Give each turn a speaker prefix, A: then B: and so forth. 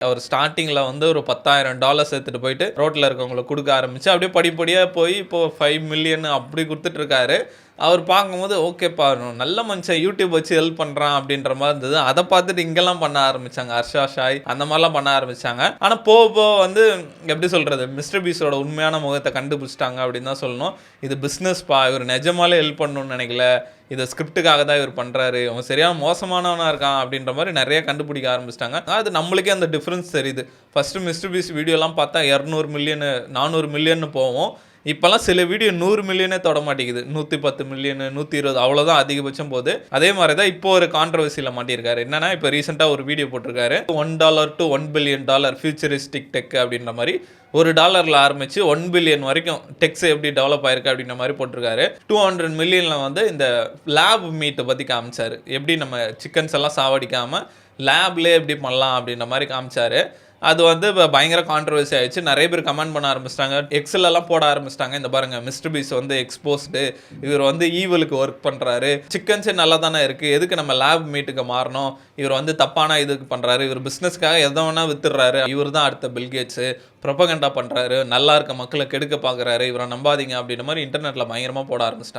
A: அவர் ஸ்டார்ட்டிங்கில் வந்து ஒரு $10,000 எடுத்துகிட்டு போயிட்டு ரோட்டில் இருக்கவங்களுக்கு கொடுக்க ஆரம்பிச்சு அப்படியே படிப்படியாக போய் இப்போ 5 மில்லியன் அப்படி கொடுத்துட்ருக்காரு. அவர் பார்க்கும்போது ஓகேப்பா நல்ல மனுஷன் யூடியூப் வச்சு ஹெல்ப் பண்ணுறான் அப்படின்ற மாதிரி இருந்தது. அதை பார்த்துட்டு இங்கெல்லாம் பண்ண ஆரம்பித்தாங்க. ஹர்ஷா ஷாய் அந்த மாதிரிலாம் பண்ண ஆரம்பித்தாங்க. ஆனால் போக போக வந்து எப்படி சொல்கிறது, மிஸ்டர் பீஸோட உண்மையான முகத்தை கண்டுபிடிச்சிட்டாங்க அப்படின்னு தான் சொல்லணும். இது பிஸ்னஸ்ப்பா, இவர் நிஜமாலே ஹெல்ப் பண்ணணும்னு நினைக்கல, இதை ஸ்கிரிப்டுக்காக தான் இவர் பண்ணுறாரு, அவன் சரியாக மோசமானவனாக இருக்கான் அப்படின்ற மாதிரி நிறைய கண்டுபிடிக்க ஆரம்பிச்சிட்டாங்க. அது நம்மளுக்கே அந்த டிஃப்ரென்ஸ் தெரியுது. ஃபஸ்ட்டு மிஸ்டர் பீஸ் வீடியோலாம் பார்த்தா 200 மில்லியன் 400 மில்லியன் போவோம். இப்போல்லாம் சில வீடியோ 100 மில்லியனே தொட மாட்டேங்குது. 110 மில்லியன் 120 அவ்வளோதான் அதிகபட்சம் போகுது. அதே மாதிரி தான் இப்போ ஒரு கான்ட்ரவர்சியில் மாட்டியிருக்காரு. என்னன்னா இப்போ ரீசெண்டாக ஒரு வீடியோ போட்டிருக்காரு, $1 to $1 billion ஃபியூச்சரிஸ்டிக் டெக் அப்படின்ற மாதிரி. $1 ஆரம்பிச்சு 1 பில்லியன் வரைக்கும் டெக்ஸ் எப்படி டெவலப் ஆயிருக்கு அப்படின்ற மாதிரி போட்டிருக்காரு. 200 மில்லியனில் வந்து இந்த லேப் மீட்டை பற்றி காமிச்சாரு. எப்படி நம்ம சிக்கன்ஸ் எல்லாம் சாவடிக்காமல் லேப்லேயே எப்படி பண்ணலாம் அப்படின்ற மாதிரி காமிச்சாரு. அது வந்து இப்போ பயங்கர கான்ட்ரவர்சி ஆயிடுச்சு. நிறைய பேர் கமெண்ட் பண்ண ஆரம்பிச்சிட்டாங்க, எக்ஸலெல்லாம் போட ஆரம்பிச்சிட்டாங்க. இந்த பாருங்க, மிஸ்டர் பீஸ் வந்து எக்ஸ்போஸ்டு, இவர் வந்து ஈவலுக்கு ஒர்க் பண்ணுறாரு, சிக்கன்ஸே நல்லா தானே இருக்குது, எதுக்கு நம்ம லேப் மீட்டுக்கு மாறணும், இவர் வந்து தப்பான இதுக்கு பண்ணுறாரு, இவர் பிஸ்னஸ்க்காக எதை வேணால் வித்துடுறாரு, இவர் தான் அடுத்த பில்கேட்ஸு, ப்ரொபகண்டா பண்ணுறாரு, நல்லா இருக்க மக்களை கெடுக்க பார்க்குறாரு, இவரை நம்பாதீங்க அப்படின்ற மாதிரி இன்டர்நெட்டில் பயங்கரமாக போட ஆரம்பிச்சிட்டாங்க.